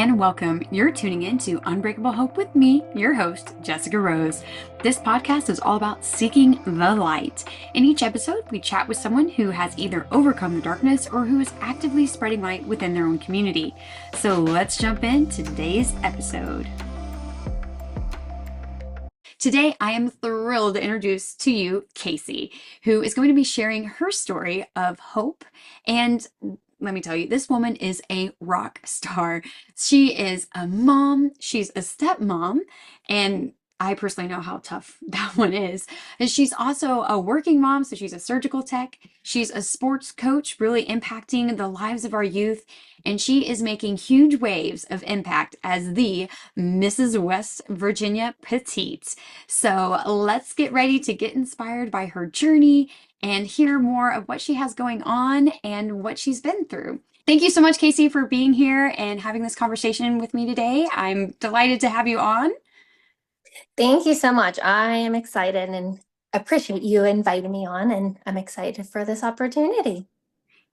and welcome. You're tuning in to Unbreakable Hope with me, your host, Jessica Rose. This podcast is all about seeking the light. In each episode, we chat with someone who has either overcome the darkness or who is actively spreading light within their own community. So let's jump into today's episode. Today, I am thrilled to introduce to you Kacee, who is going to be sharing her story of hope. And let me tell you, this woman is a rock star. She is a mom, she's a stepmom, and I personally know how tough that one is. And she's also a working mom, so she's a surgical tech. She's a sports coach, really impacting the lives of our youth. And she is making huge waves of impact as the Mrs. West Virginia Petite. So let's get ready to get inspired by her journey and hear more of what she has going on and what she's been through. Thank you so much, Kacee, for being here and having this conversation with me today. I'm delighted to have you on. Thank you so much. I am excited and appreciate you inviting me on, and I'm excited for this opportunity.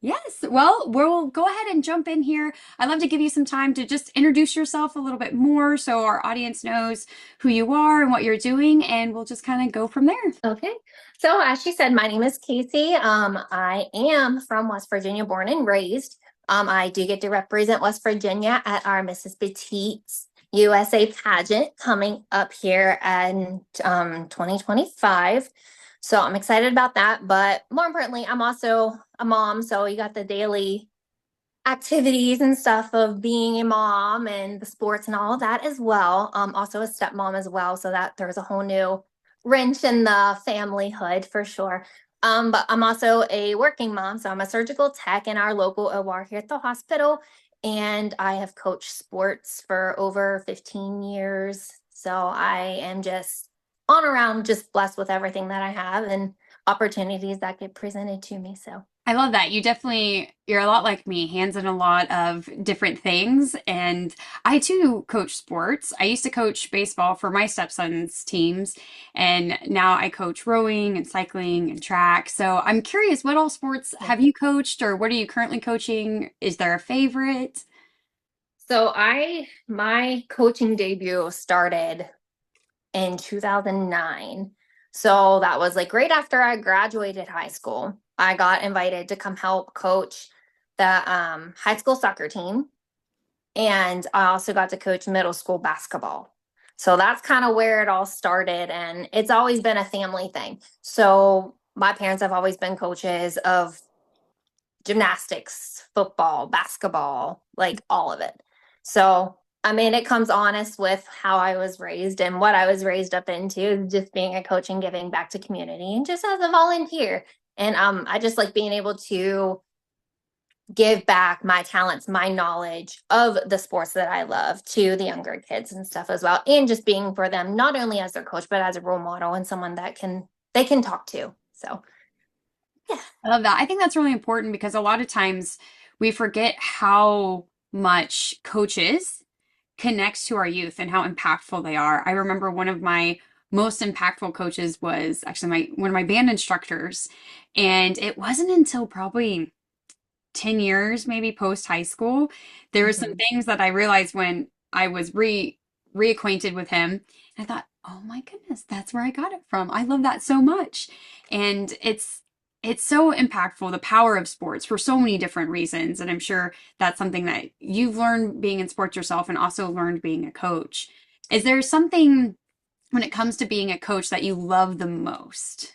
Yes, well, we'll go ahead and jump in here. I'd love to give you some time to just introduce yourself a little bit more so our audience knows who you are and what you're doing, and we'll just kind of go from there. Okay. So as she said, my name is Kacee. I am from West Virginia, born and raised. I do get to represent West Virginia at our Mrs. Petite's USA pageant coming up here in 2025. So I'm excited about that. But more importantly, I'm also a mom. So you got the daily activities and stuff of being a mom and the sports and all of that as well. Also a stepmom as well. So that there's a whole new wrench in the familyhood for sure. But I'm also a working mom. So I'm a surgical tech in our local OR here at the hospital. And I have coached sports for over 15 years. So I am just on around just blessed with everything that I have and opportunities that get presented to me. So I love that. You're a lot like me, hands in a lot of different things. And I too coach sports. I used to coach baseball for my stepson's teams, and now I coach rowing and cycling and track. So I'm curious, what all sports have you coached, or what are you currently coaching? Is there a favorite? My coaching debut started in 2009. So that was like right after I graduated high school. I got invited to come help coach the high school soccer team. And I also got to coach middle school basketball. So that's kind of where it all started. And it's always been a family thing. So my parents have always been coaches of gymnastics, football, basketball, like all of it. So, I mean, it comes honest with how I was raised and what I was raised up into, just being a coach and giving back to community and just as a volunteer. And I just like being able to give back my talents, my knowledge of the sports that I love to the younger kids and stuff as well. And just being for them, not only as their coach, but as a role model and someone that they can talk to. So yeah. I love that. I think that's really important because a lot of times we forget how much coaches connect to our youth and how impactful they are. I remember one of my most impactful coaches was actually one of my band instructors, and it wasn't until probably 10 years maybe post high school there were some things that I realized when I was reacquainted with him. And I thought, oh my goodness, that's where I got it from. I love that so much. And it's so impactful, the power of sports for so many different reasons. And I'm sure that's something that you've learned being in sports yourself and also learned being a coach. Is there something when it comes to being a coach that you love the most?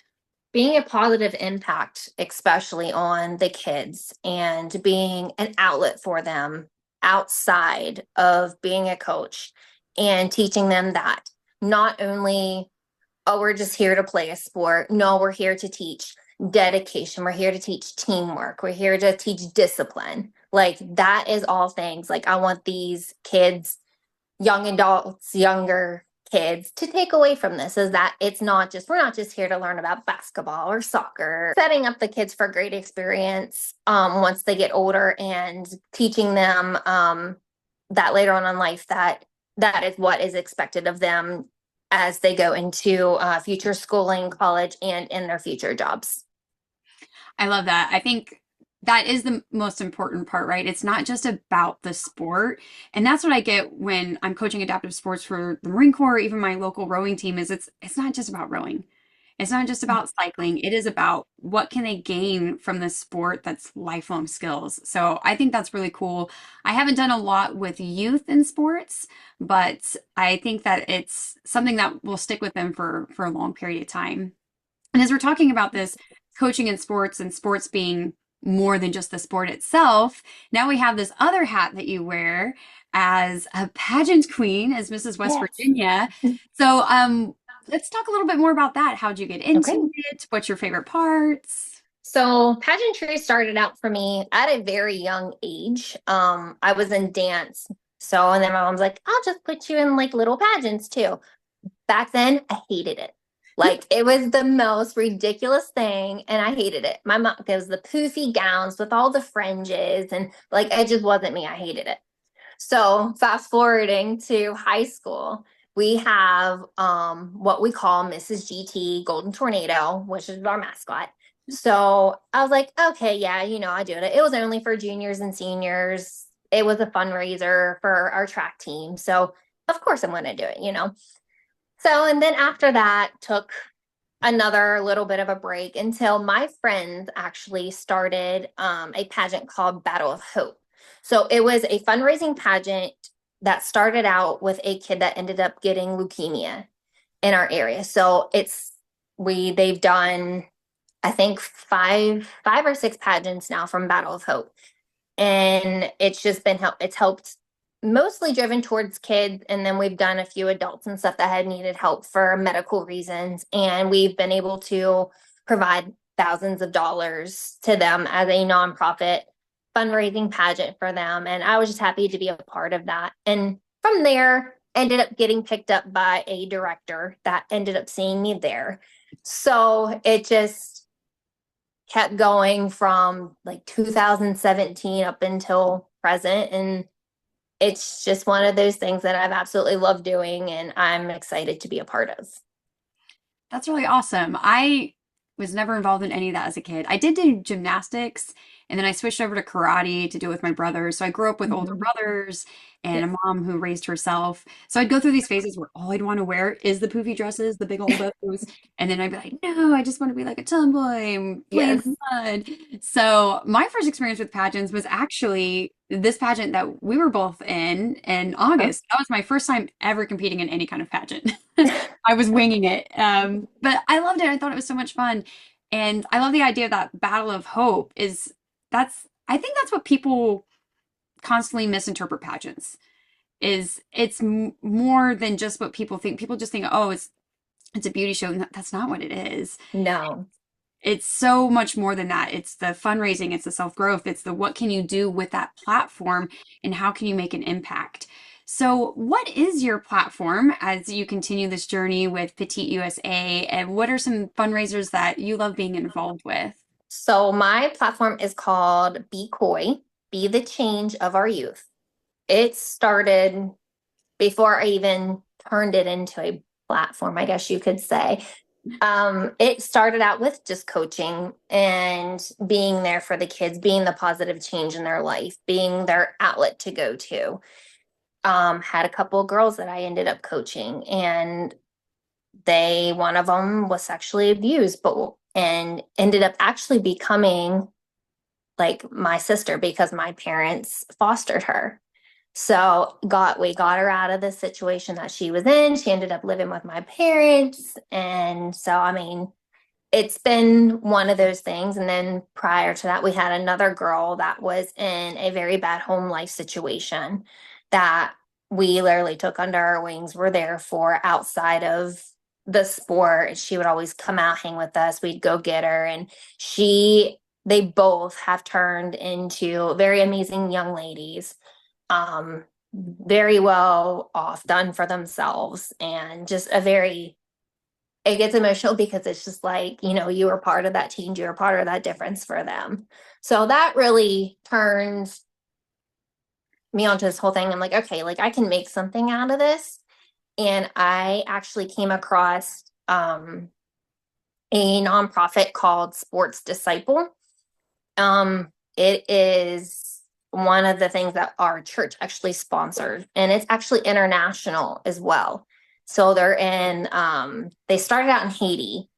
Being a positive impact, especially on the kids, and being an outlet for them outside of being a coach and teaching them that not only, oh, we're just here to play a sport. No, we're here to teach dedication. We're here to teach teamwork. We're here to teach discipline. Like that is all things. Like I want these kids, young adults, younger kids to take away from this is that we're not just here to learn about basketball or soccer, setting up the kids for great experience once they get older and teaching them that later on in life that is what is expected of them as they go into future schooling, college, and in their future jobs. I love that. I think That is the most important part, right? It's not just about the sport. And that's what I get when I'm coaching adaptive sports for the Marine Corps, even my local rowing team is it's not just about rowing. It's not just about cycling. It is about what can they gain from this sport that's lifelong skills. So I think that's really cool. I haven't done a lot with youth in sports, but I think that it's something that will stick with them for a long period of time. And as we're talking about this coaching in sports and sports being more than just the sport itself, now we have this other hat that you wear as a pageant queen, as Mrs. West Yes. Virginia. So, let's talk a little bit more about that. How'd you get Okay. into it? What's your favorite parts? So pageantry started out for me at a very young age. I was in dance. So, and then my mom's like, I'll just put you in like little pageants too. Back then, I hated it. Like it was the most ridiculous thing, and I hated it. My mom, there was the poofy gowns with all the fringes, and like it just wasn't me. I hated it. So fast forwarding to high school, we have what we call Mrs. GT Golden Tornado, which is our mascot. So I was like, okay, yeah, I do it. It was only for juniors and seniors. It was a fundraiser for our track team. So of course I'm going to do it. So, and then after that, took another little bit of a break until my friends actually started a pageant called Battle of Hope. So it was a fundraising pageant that started out with a kid that ended up getting leukemia in our area. So they've done I think five or six pageants now from Battle of Hope, and it's just been it's helped mostly driven towards kids, and then we've done a few adults and stuff that had needed help for medical reasons, and we've been able to provide thousands of dollars to them as a nonprofit fundraising pageant for them, and I was just happy to be a part of that. And from there ended up getting picked up by a director that ended up seeing me there. So it just kept going from like 2017 up until present. And it's just one of those things that I've absolutely loved doing and I'm excited to be a part of. That's really awesome. I was never involved in any of that as a kid. I did do gymnastics and then I switched over to karate to do it with my brothers. So I grew up with older Mhm. brothers and Yes. a mom who raised herself. So I'd go through these phases where all I'd want to wear is the poofy dresses, the big old bows. And then I'd be like, no, I just want to be like a tomboy and play in Yes. the mud. So my first experience with pageants was actually this pageant that we were both in Huh? August. That was my first time ever competing in any kind of pageant. I was winging it. But I loved it. I thought it was so much fun. And I love the idea of that battle of hope is I think that's what people constantly misinterpret pageants is more than just what people think. People just think, oh, it's a beauty show. That's not what it is. No. It's so much more than that. It's the fundraising, it's the self-growth, it's the what can you do with that platform and how can you make an impact. So, what is your platform as you continue this journey with Petite USA, and what are some fundraisers that you love being involved with? So my platform is called Be Coy, Be the Change of Our Youth. It started before I even turned it into a platform, I guess you could say. It started out with just coaching and being there for the kids, being the positive change in their life, being their outlet to go to. Had a couple of girls that I ended up coaching, and one of them was sexually abused, but and ended up actually becoming like my sister because my parents fostered her. So we got her out of the situation that she was in. She ended up living with my parents. And so I mean, it's been one of those things. And then prior to that, we had another girl that was in a very bad home life situation that we literally took under our wings. We're there for outside of the sport. She would always come out, hang with us. We'd go get her. And they both have turned into very amazing young ladies. Very well off, done for themselves, and just it gets emotional because it's just like, you were part of that change, you were part of that difference for them. So that really turns me onto this whole thing. I'm like, okay, like I can make something out of this. And I actually came across a nonprofit called Sports Disciple. it is one of the things that our church actually sponsored, and it's actually international as well. So they started out in Haiti,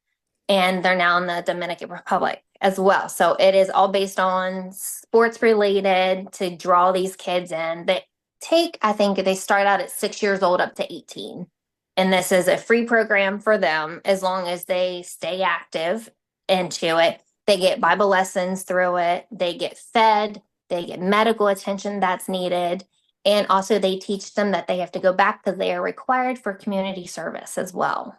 and they're now in the Dominican Republic as well. So it is all based on sports related to draw these kids in. I think they start out at 6 years old up to 18. And this is a free program for them as long as they stay active into it. They get Bible lessons through it, they get fed, they get medical attention that's needed. And also, they teach them that they have to go back because they are required for community service as well.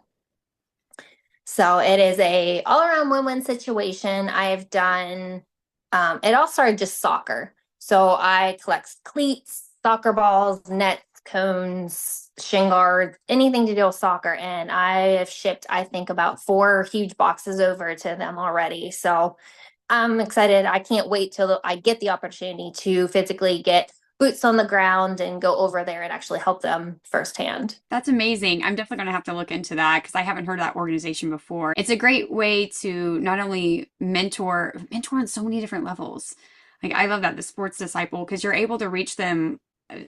So it is a all around win-win situation. I've done, it all started just soccer. So I collect cleats, soccer balls, nets, cones, shin guards, anything to do with soccer. And I have shipped, I think, about 4 huge boxes over to them already. So I'm excited. I can't wait till I get the opportunity to physically get boots on the ground and go over there and actually help them firsthand. That's amazing. I'm definitely going to have to look into that because I haven't heard of that organization before. It's a great way to not only mentor on so many different levels. Like I love that, the sports disciple, because you're able to reach them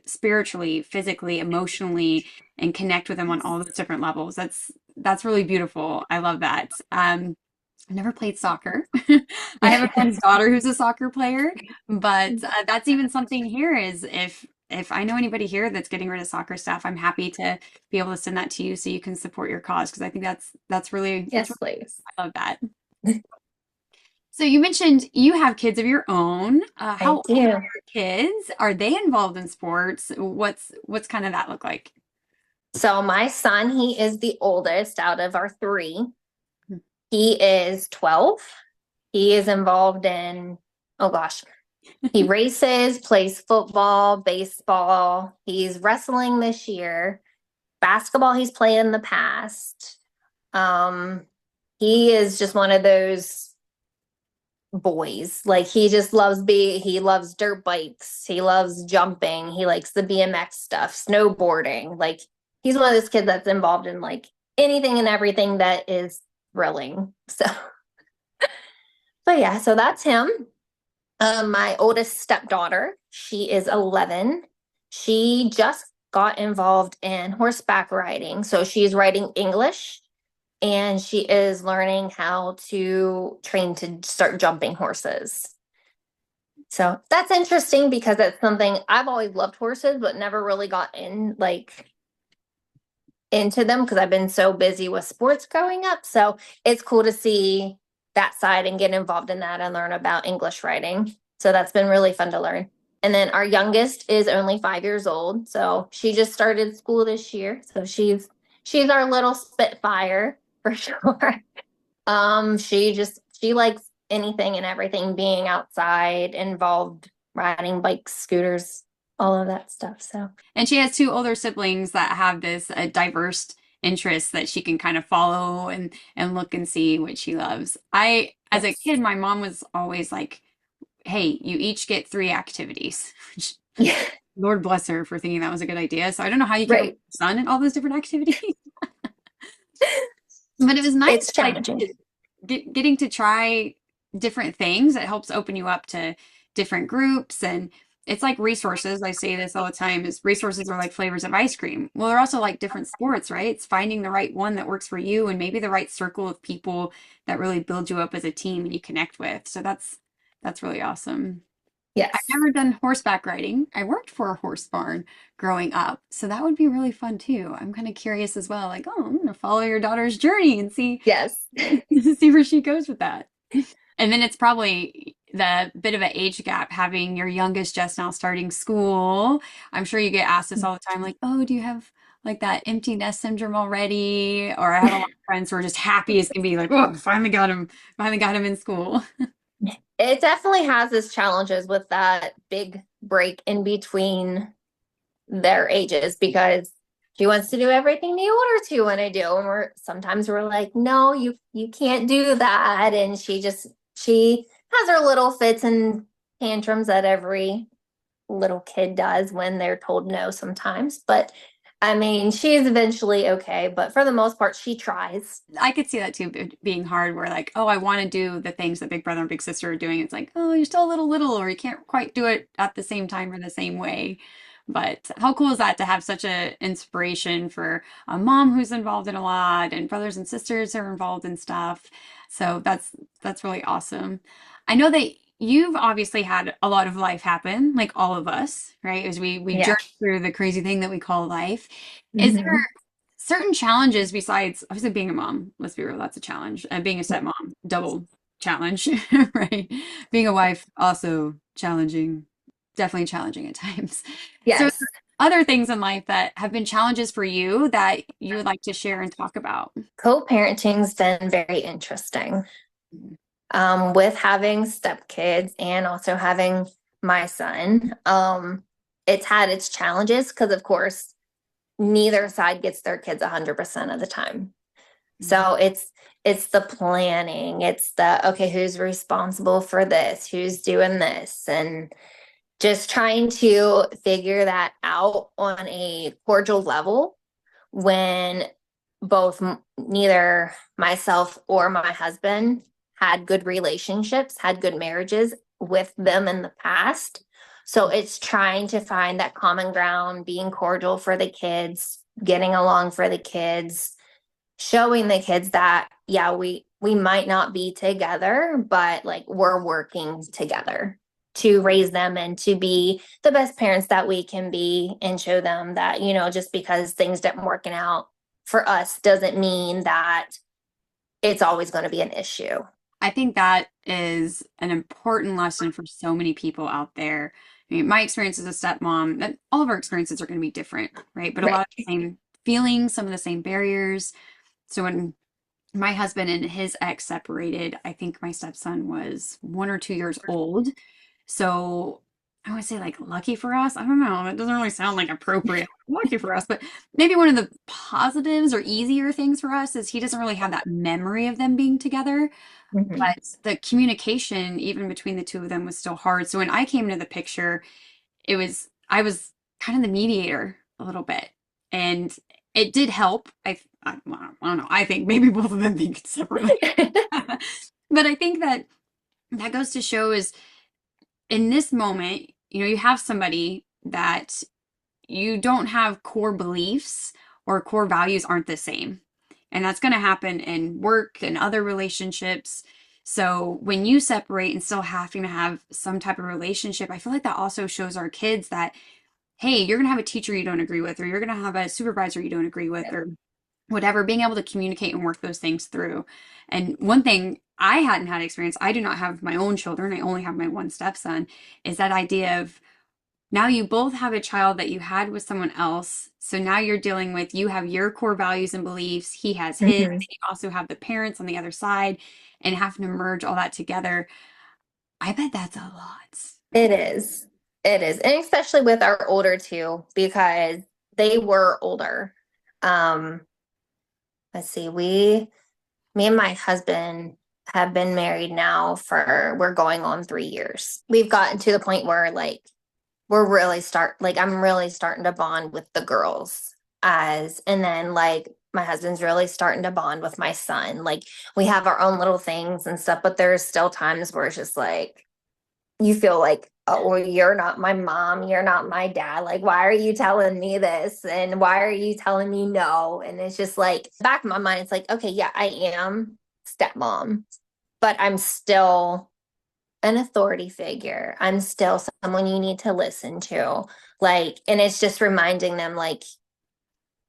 spiritually, physically, emotionally, and connect with them on all those different levels. That's really beautiful. I love that. I've never played soccer. I have a friend's daughter who's a soccer player, but that's even something here is if I know anybody here that's getting rid of soccer stuff, I'm happy to be able to send that to you so you can support your cause because I think Yes, please. I love that. So you mentioned you have kids of your own. I How old are do. your kids? Are they involved in sports? What's kind of that look like? So my son, he is the oldest out of our 3. He is 12. He is involved in, oh gosh, he races, plays football, baseball. He's wrestling this year. Basketball, he's played in the past. He is just one of those boys. Like he loves dirt bikes. He loves jumping. He likes the BMX stuff, snowboarding. Like he's one of those kids that's involved in like anything and everything that is thrilling. So, but yeah, so that's him. My oldest stepdaughter, she is 11. She just got involved in horseback riding. So she's riding English and she is learning how to train to start jumping horses. So that's interesting because that's something I've always loved horses, but never really got into them because I've been so busy with sports growing up. So it's cool to see that side and get involved in that and learn about English writing. So that's been really fun to learn. And then our youngest is only 5 years old. So she just started school this year. So she's our little spitfire for sure. She likes anything and everything, being outside, involved, riding bikes, scooters, all of that stuff. So And she has 2 older siblings that have this diverse interests that she can kind of follow and look and see what she loves. As a yes. kid, my mom was always like, "Hey, you each get 3 activities." Which, Yeah. Lord bless her for thinking that was a good idea. So I don't know how you keep up with Right. your son and all those different activities, but it was nice, It's like challenging. getting to try different things. It helps open you up to different groups and it's like resources. I say this all the time is resources are like flavors of ice cream. Well, they're also like different sports, right? It's finding the right one that works for you and maybe the right circle of people that really build you up as a team and you connect with. So that's really awesome. I've Yes. never done horseback riding. I worked for a horse barn growing up, so that would be really fun too. I'm kind of curious as well, like, oh, I'm gonna follow your daughter's journey and see Yes. see where she goes with that. And then it's probably the bit of an age gap having your youngest just now starting school. I'm sure you get asked this all the time, like, oh, do you have like that empty nest syndrome already? Or I have a lot of friends who are just happy as can be, like, oh, finally got him in school. It definitely has its challenges with that big break in between their ages because she wants to do everything the older two want to do. And we're like, no, you can't do that. And she has her little fits and tantrums that every little kid does when they're told no sometimes. But I mean, she's eventually okay, but for the most part, she tries. I could see that too being hard where like, oh, I want to do the things that big brother and big sister are doing. It's like, oh, you're still a little or you can't quite do it at the same time or the same way. But how cool is that to have such a inspiration for a mom who's involved in a lot and brothers and sisters who are involved in stuff. So that's really awesome. I know that you've obviously had a lot of life happen, like all of us, right? As we Yeah. journey through the crazy thing that we call life. Is there Hmm. certain challenges besides obviously being a mom? Let's be real, that's a challenge. And being a stepmom, double challenge, right? Being a wife, also challenging, definitely challenging at times. So, are Yes. there other things in life that have been challenges for you that you would like to share and talk about? Co-parenting's been very interesting. With having stepkids and also having my son. It's had its challenges because, of course, neither side gets their kids 100% of the time. Mhm. So it's the planning. It's the okay, who's responsible for this? Who's doing this? And just trying to figure that out on a cordial level when both neither myself or my husband had good relationships, had good marriages with them in the past. So it's trying to find that common ground, being cordial for the kids, getting along for the kids, showing the kids that yeah, we might not be together, but like we're working together to raise them and to be the best parents that we can be and show them that, just because things didn't working out for us doesn't mean that it's always going to be an issue. I think that is an important lesson for so many people out there. I mean, my experience as a stepmom, and all of our experiences are going to be different, right? But a lot Right. of the same feelings, some of the same barriers. So when my husband and his ex separated, I think my stepson was 1 or 2 years old. So I would say like lucky for us. I don't know. It doesn't really sound like appropriate. Lucky for us, but maybe one of the positives or easier things for us is he doesn't really have that memory of them being together. Mhm. But the communication, even between the two of them, was still hard. So when I came into the picture, I was kind of the mediator a little bit, and it did help. I don't know. I think maybe both of them think separately, but I think that that goes to show is in this moment, you have somebody that you don't have core beliefs or core values aren't the same. And that's going to happen in work and other relationships. So when you separate and still having to have some type of relationship, I feel like that also shows our kids that, hey, you're going to have a teacher you don't agree with, or you're going to have a supervisor you don't agree with, or whatever, being able to communicate and work those things through. And one thing I hadn't had experience, I do not have my own children, I only have my one stepson, is that idea of now you both have a child that you had with someone else. So now you're dealing with you have your core values and beliefs, he has his, and Mhm. you also have the parents on the other side and having to merge all that together. I bet that's a lot. It is. It is. And especially with our older two, because they were older. Um, let's see, me and my husband have been married now for we're going on 3 years. We've gotten to the point where like I'm really starting to bond with the girls as and then like my husband's really starting to bond with my son. Like we have our own little things and stuff, but there's still times where it's just like you feel like, oh, well, you're not my mom, you're not my dad. Like, why are you telling me this? And why are you telling me no? And it's just like, back in my mind, it's like, okay, yeah, I am stepmom, but I'm still an authority figure. I'm still someone you need to listen to. Like, and it's just reminding them, like,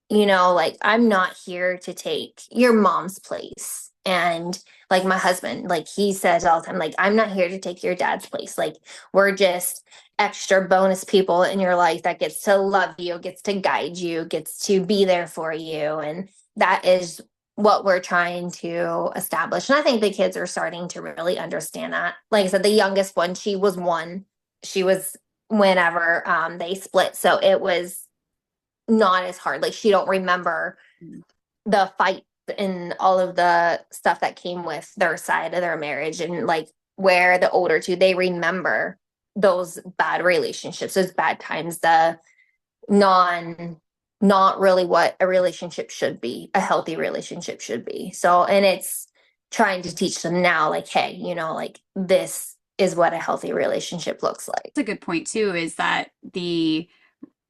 like I'm not here to take your mom's place. And like my husband, like he says all the time, like, I'm not here to take your dad's place. Like, we're just extra bonus people in your life that gets to love you, gets to guide you, gets to be there for you. And that is what we're trying to establish. And I think the kids are starting to really understand that. Like I said, the youngest one, she was one. She was whenever they split. So it was not as hard. Like she don't remember the fight and all of the stuff that came with their side of their marriage and like where the older two they remember those bad relationships, those bad times, the non not really what a relationship should be, a healthy relationship should be. So, and it's trying to teach them now, like, hey, like this is what a healthy relationship looks like. That's a good point too, is that the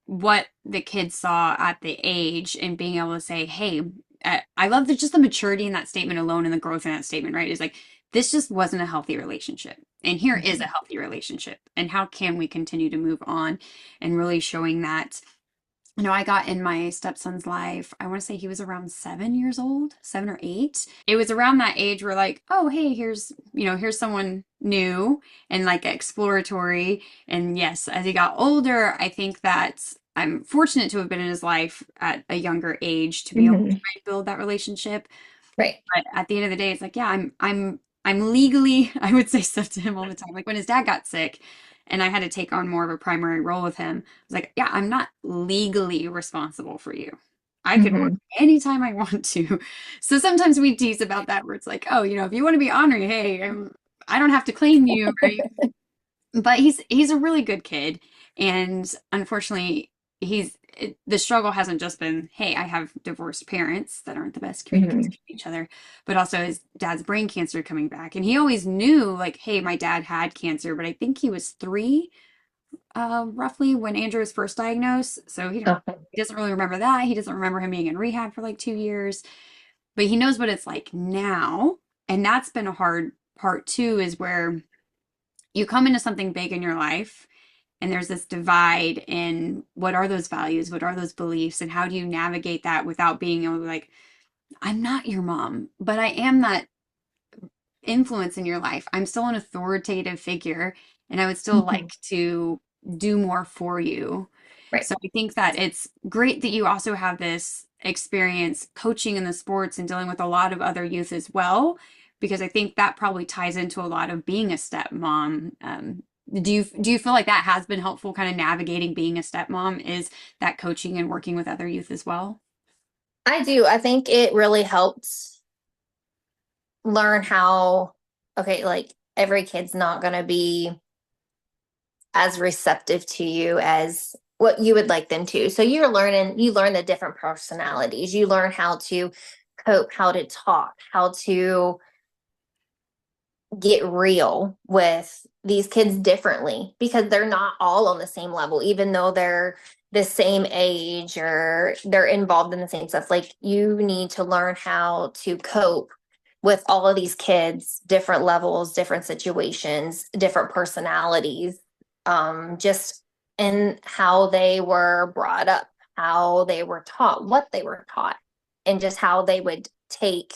what the kids saw at the age and being able to say, hey, I love just the maturity in that statement alone and the growth in that statement, right? Is like, this just wasn't a healthy relationship. And here is a Mhm. healthy relationship. And how can we continue to move on and really showing that I got in my stepson's life, I want to say he was around 7 years old, 7 or 8. It was around that age where like, oh, hey, here's someone new and like exploratory. And yes, as he got older, I think that I'm fortunate to have been in his life at a younger age to be able to Mhm. try to build that relationship. Right. But at the end of the day, it's like, yeah, I'm legally, I would say stuff to him all the time. Like when his dad got sick and I had to take on more of a primary role with him, I was like, yeah, I'm not legally responsible for you. I could work Hmm. anytime I want to. So sometimes we tease about that where it's like, oh, if you want to be honorary, hey, I don't have to claim you, right? But he's a really good kid, and unfortunately the struggle hasn't just been, hey, I have divorced parents that aren't the best communicators Hmm. with each other, but also his dad's brain cancer coming back. And he always knew like, hey, my dad had cancer, but I think he was 3 roughly when Andrew was first diagnosed, so Okay. he doesn't really remember that. He doesn't remember him being in rehab for like 2 years, but he knows what it's like now. And that's been a hard part too, is where you come into something big in your life and there's this divide in what are those values, what are those beliefs, and how do you navigate that without being able to like, I'm not your mom, but I am that influence in your life. I'm still an authoritative figure and I would still Hmm. like to do more for you. Right. So I think that it's great that you also have this experience coaching in the sports and dealing with a lot of other youth as well, because I think that probably ties into a lot of being a stepmom. Do you feel like that has been helpful, kind of navigating being a stepmom, is that coaching and working with other youth as well? I do. I think it really helped learn how, okay, like every kid's not going to be as receptive to you as what you would like them to. So you learn the different personalities. You learn how to cope, how to talk, how to get real with these kids differently because they're not all on the same level, even though they're the same age or they're involved in the same stuff. Like you need to learn how to cope with all of these kids, different levels, different situations, different personalities, just in how they were brought up, how they were taught, what they were taught, and just how they would take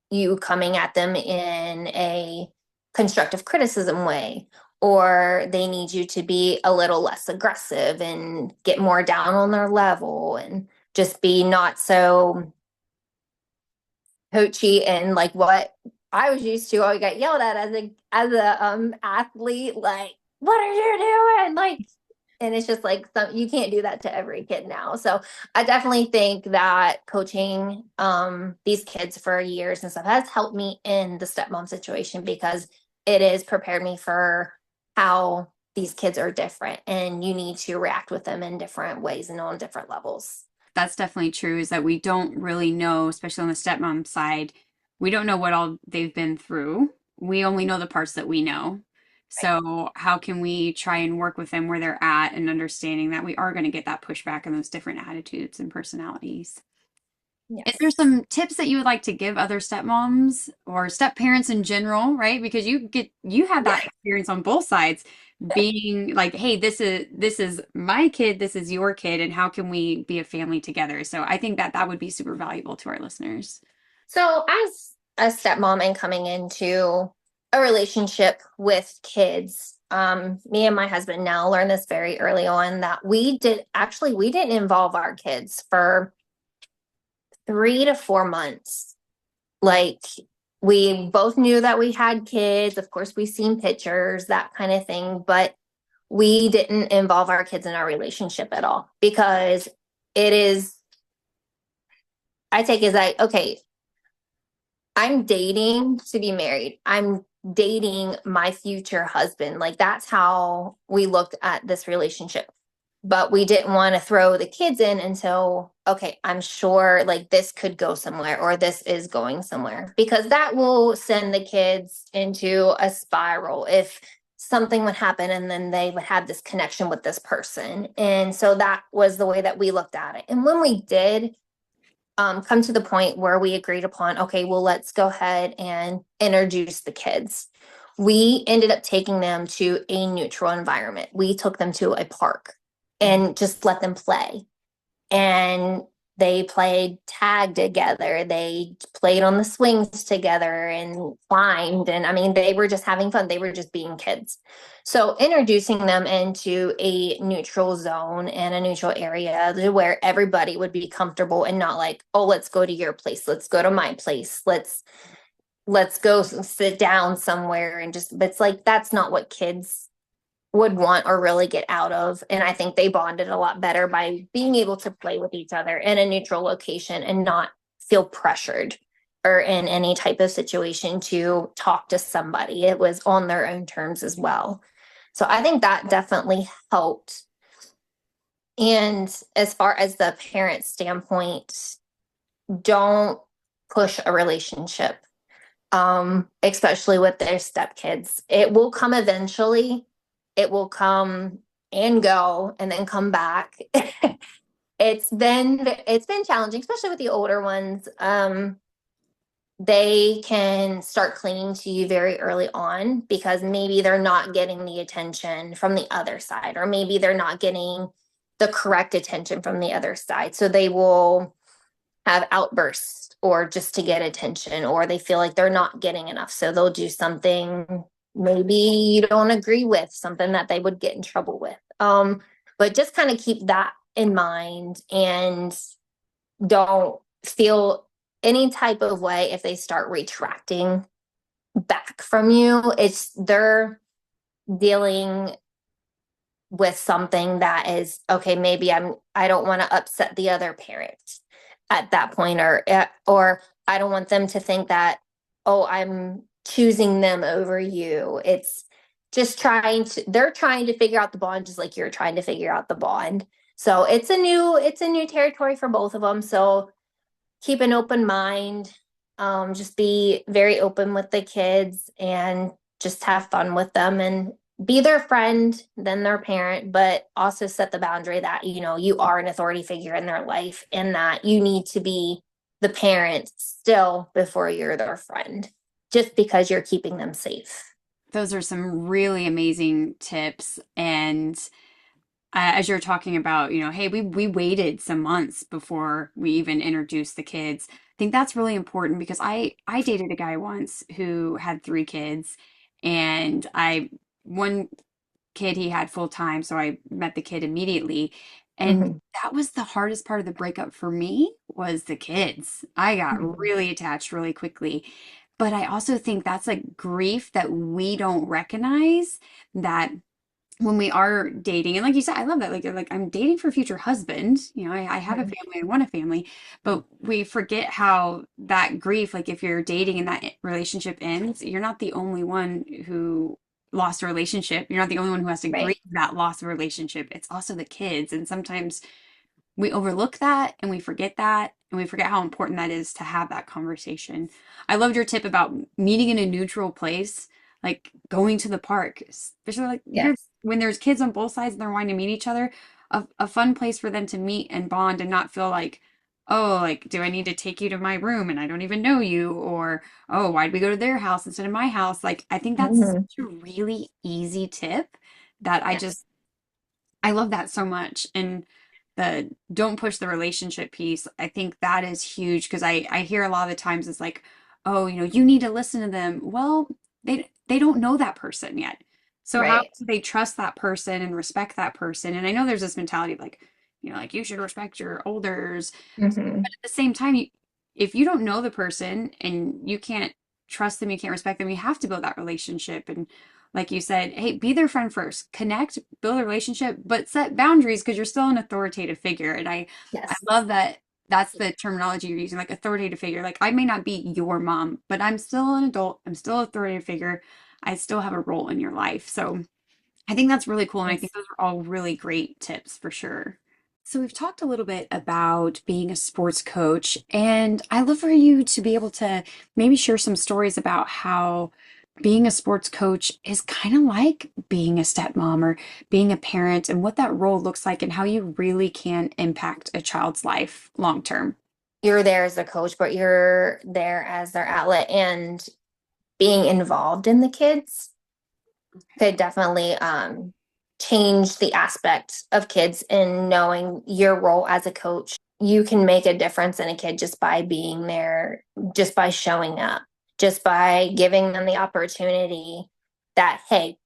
you coming at them in a constructive criticism way, or they need you to be a little less aggressive and get more down on their level and just be not so coachy and like what I was used to. I got yelled at as a athlete, like, what are you doing? Like, and it's just like you can't do that to every kid now. So I definitely think that coaching these kids for years and stuff has helped me in the stepmom situation because it has prepared me for how these kids are different and you need to react with them in different ways and on different levels. That's definitely true, is that we don't really know, especially on the stepmom side, we don't know what all they've been through. We only know the parts that we know. Right. So, how can we try and work with them where they're at and understanding that we are going to get that pushback and those different attitudes and personalities? Is there Yes. some tips that you would like to give other stepmoms or step parents in general, right? Because you have that experience on both sides, being like, hey, this is my kid, this is your kid, and how can we be a family together? So I think that that would be super valuable to our listeners. So, as a stepmom and coming into a relationship with kids, me and my husband now learned this very early on that we didn't involve our kids for 3 to 4 months. Like we both knew that we had kids. Of course, we seen pictures, that kind of thing, but we didn't involve our kids in our relationship at all because it is, I take it as like, okay, I'm dating to be married. I'm dating my future husband. Like that's how we looked at this relationship. but we didn't want to throw the kids in until, okay, I'm sure like this could go somewhere or this is going somewhere, because that will send the kids into a spiral if something would happen and then they would have this connection with this person. And so that was the way that we looked at it. And when we did come to the point where we agreed upon, okay, well, let's go ahead and introduce the kids. We ended up taking them to a neutral environment. We took them to a park and just let them play. And they played tag together. They played on the swings together and climbed. And I mean, they were just having fun. They were just being kids. So introducing them into a neutral zone and a neutral area where everybody would be comfortable and not like, oh, let's go to your place. Let's go to my place. Let's go sit down somewhere and just, it's like, that's not what kids would want or really get out of. And I think they bonded a lot better by being able to play with each other in a neutral location and not feel pressured or in any type of situation to talk to somebody. It was on their own terms as well. So I think that definitely helped. And as far as the parent standpoint, don't push a relationship, especially with their stepkids. It will come eventually. It will come and go and then come back. It's been challenging, especially with the older ones. They can start clinging to you very early on because maybe they're not getting the attention from the other side, or maybe they're not getting the correct attention from the other side. So they will have outbursts or just to get attention, or they feel like they're not getting enough. So they'll do something maybe you don't agree with, something that they would get in trouble with. But just kind of keep that in mind and don't feel any type of way if they start retracting back from you. It's they're dealing with something that is okay. Maybe I don't want to upset the other parent at that point, or I don't want them to think that, oh, I'm choosing them over you. It's just they're trying to figure out the bond just like you're trying to figure out the bond. So it's a new territory for both of them. So keep an open mind. Just be very open with the kids and just have fun with them and be their friend, then their parent, but also set the boundary that, you are an authority figure in their life and that you need to be the parent still before you're their friend, just because you're keeping them safe. Those are some really amazing tips. And as you're talking about, hey, we waited some months before we even introduced the kids. I think that's really important because I dated a guy once who had three kids, and one kid he had full time, so I met the kid immediately. And Mhm. that was the hardest part of the breakup for me was the kids. I got Mhm. really attached really quickly. But I also think that's like grief that we don't recognize, that when we are dating, and like you said, I love that. Like, you're like, I'm dating for a future husband. I have a Mhm. family, I want a family, but we forget how that grief, like if you're dating and that relationship ends, you're not the only one who lost a relationship. You're not the only one who has to grieve Right. that loss of relationship. It's also the kids. And sometimes we overlook that and we forget that and we forget how important that is to have that conversation. I loved your tip about meeting in a neutral place, like going to the park, especially like Yes. when there's kids on both sides and they're wanting to meet each other, a fun place for them to meet and bond and not feel like, oh, like, do I need to take you to my room and I don't even know you? Or, oh, why'd we go to their house instead of my house? Like, I think that's Mhm. such a really easy tip that Yes. I love that so much. And the don't push the relationship piece, I think that is huge because I hear a lot of the times it's like, oh, you need to listen to them. Well, they don't know that person yet. So how Right. do they trust that person and respect that person? And I know there's this mentality of like, like you should respect your elders. Mhm. But at the same time, if you don't know the person and you can't trust them, you can't respect them, you have to build that relationship. And like you said, hey, be their friend first, connect, build a relationship, but set boundaries because you're still an authoritative figure. And I Yes. love that that's the terminology you're using, like authoritative figure. Like I may not be your mom, but I'm still an adult. I'm still an authoritative figure. I still have a role in your life. So I think that's really cool. And I think Yes. those are all really great tips for sure. So we've talked a little bit about being a sports coach, and I'd love for you to be able to maybe share some stories about how being a sports coach is kind of like being a stepmom or being a parent and what that role looks like and how you really can impact a child's life long term. You're there as a coach, but you're there as their outlet, and being involved in the kids could definitely change the aspect of kids, and knowing your role as a coach. You can make a difference in a kid just by being there, just by showing up, just by giving them the opportunity that, hey,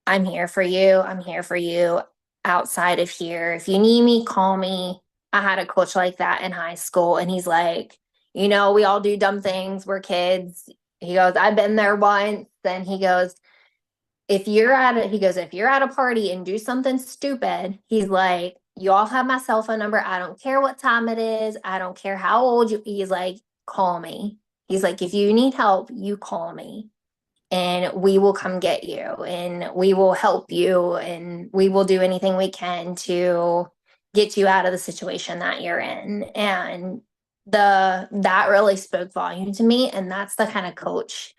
I'm here for you. I'm here for you outside of here. If you need me, call me. I had a coach like that in high school, and he's like, we all do dumb things. We're kids. He goes, I've been there once. And he goes, if you're at a party and do something stupid, he's like, you all have my cell phone number. I don't care what time it is. I don't care how old you. He's like, call me. He's like, if you need help, you call me and we will come get you and we will help you and we will do anything we can to get you out of the situation that you're in. And that really spoke volume to me. And that's the kind of coach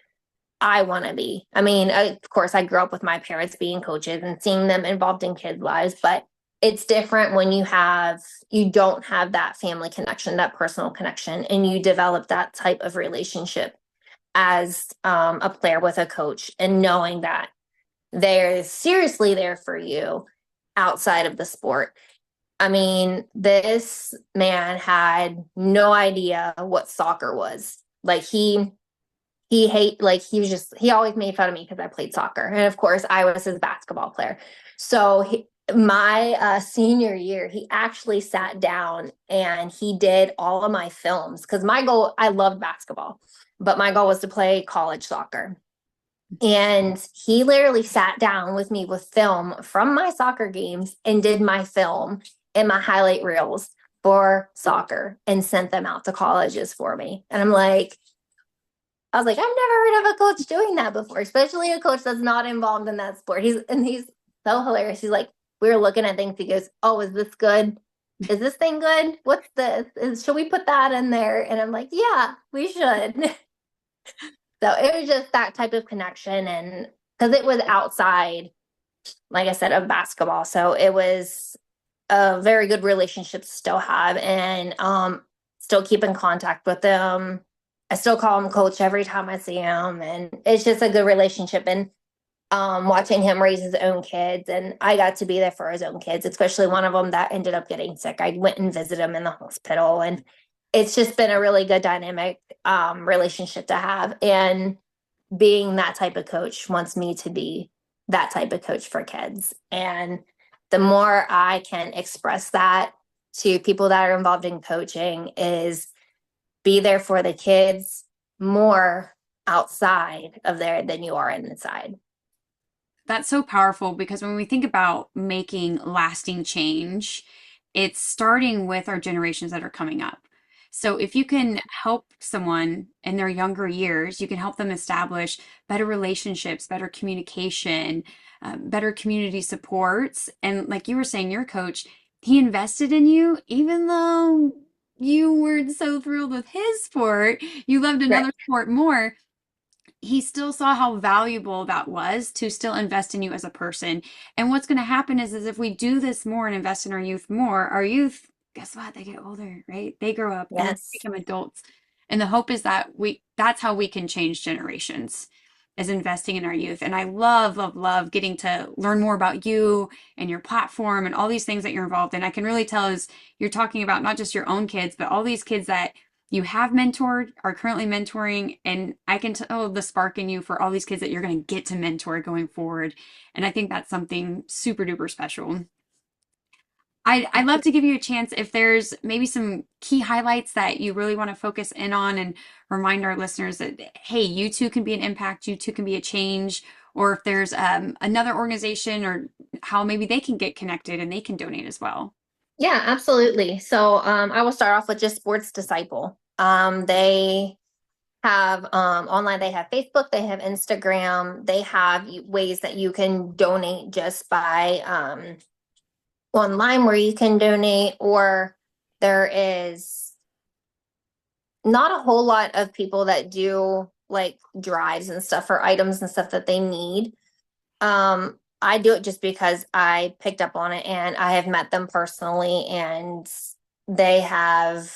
I want to be. I mean, of course, I grew up with my parents being coaches and seeing them involved in kids' lives, but it's different when you don't have that family connection, that personal connection, and you develop that type of relationship as a player with a coach, and knowing that they're seriously there for you outside of the sport. I mean, this man had no idea what soccer was. Like he always made fun of me because I played soccer, and of course I was his basketball player. So my senior year, he actually sat down and he did all of my films, because my goal, I loved basketball, but my goal was to play college soccer. And he literally sat down with me with film from my soccer games and did my film and my highlight reels for soccer and sent them out to colleges for me. And I was like, I've never heard of a coach doing that before, especially a coach that's not involved in that sport. He's so hilarious. He's like, we were looking at things. He goes, oh, is this good? Is this thing good? What's this? Should we put that in there? And I'm like, yeah, we should. So it was just that type of connection. And because it was outside, like I said, of basketball. So it was a very good relationship to still have, and still keep in contact with them. I still call him coach every time I see him, and it's just a good relationship. And watching him raise his own kids, and I got to be there for his own kids, especially one of them that ended up getting sick. I went and visited him in the hospital, and it's just been a really good dynamic relationship to have. And being that type of coach wants me to be that type of coach for kids. And the more I can express that to people that are involved in coaching, is be there for the kids more outside of there than you are inside. That's so powerful because when we think about making lasting change, it's starting with our generations that are coming up. So if you can help someone in their younger years, you can help them establish better relationships, better communication, better community supports. And like you were saying, your coach, he invested in you, even though you weren't so thrilled with his sport, you loved Right. another sport more. He still saw how valuable that was to still invest in you as a person. And what's going to happen is if we do this more and invest in our youth more, our youth, guess what? They get older, right? They grow up and then they Yes. become adults. And the hope is that that's how we can change generations, is investing in our youth. And I love, love, love getting to learn more about you and your platform and all these things that you're involved in. I can really tell as you're talking about not just your own kids, but all these kids that you have mentored, are currently mentoring, and I can tell the spark in you for all these kids that you're going to get to mentor going forward. And I think that's something super duper special. I'd love to give you a chance if there's maybe some key highlights that you really want to focus in on and remind our listeners that, hey, you too can be an impact, you too can be a change, or if there's another organization or how maybe they can get connected and they can donate as well. Yeah, absolutely. So I will start off with just Sports Disciple. They have online, they have Facebook, they have Instagram, they have ways that you can donate just by online where you can donate, or there is not a whole lot of people that do like drives and stuff for items and stuff that they need. I do it just because I picked up on it and I have met them personally, and they have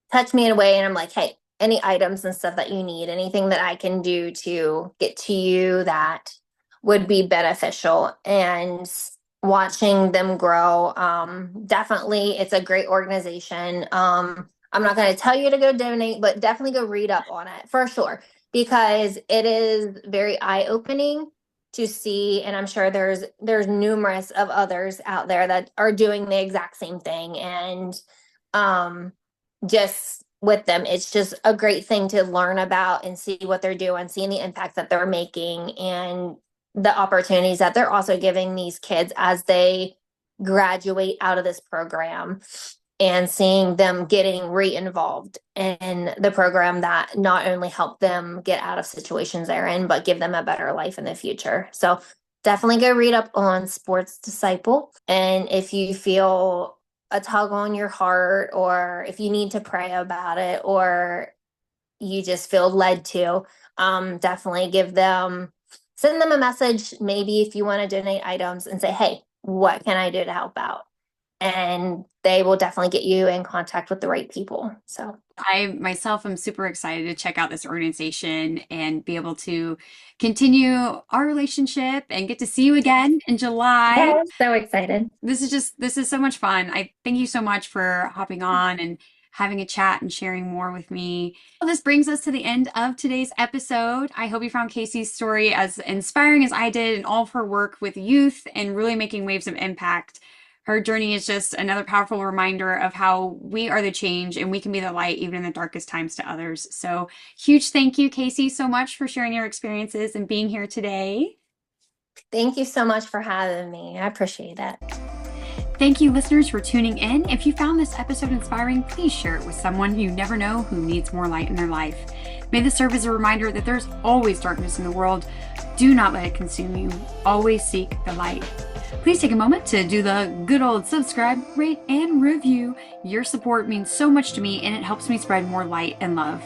touched me in a way, and I'm like, hey, any items and stuff that you need, anything that I can do to get to you that would be beneficial. And watching them grow, definitely it's a great organization. I'm not going to tell you to go donate, but definitely go read up on it for sure, because it is very eye-opening to see, and I'm sure there's numerous of others out there that are doing the exact same thing. And just with them, it's just a great thing to learn about and see what they're doing, seeing the impact that they're making, and the opportunities that they're also giving these kids as they graduate out of this program, and seeing them getting re-involved in the program that not only help them get out of situations they're in, but give them a better life in the future. So definitely go read up on Sports Disciple. And if you feel a tug on your heart, or if you need to pray about it, or you just feel led to, definitely send them a message. Maybe if you want to donate items, and say, hey, what can I do to help out? And they will definitely get you in contact with the right people. So I myself am super excited to check out this organization and be able to continue our relationship and get to see you again in July. yeah, I'm so excited. This is so much fun. I thank you so much for hopping on and having a chat and sharing more with me. Well, this brings us to the end of today's episode. I hope you found Kacee's story as inspiring as I did, and all of her work with youth and really making waves of impact. Her journey is just another powerful reminder of how we are the change and we can be the light even in the darkest times to others. So huge thank you, Kacee, so much for sharing your experiences and being here today. Thank you so much for having me. I appreciate it. Thank you, listeners, for tuning in. If you found this episode inspiring, please share it with someone you never know who needs more light in their life. May this serve as a reminder that there's always darkness in the world. Do not let it consume you. Always seek the light. Please take a moment to do the good old subscribe, rate, and review. Your support means so much to me, and it helps me spread more light and love.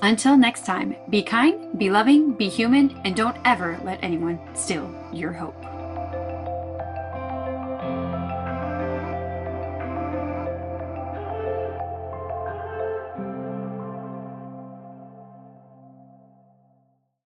Until next time, be kind, be loving, be human, and don't ever let anyone steal your hope.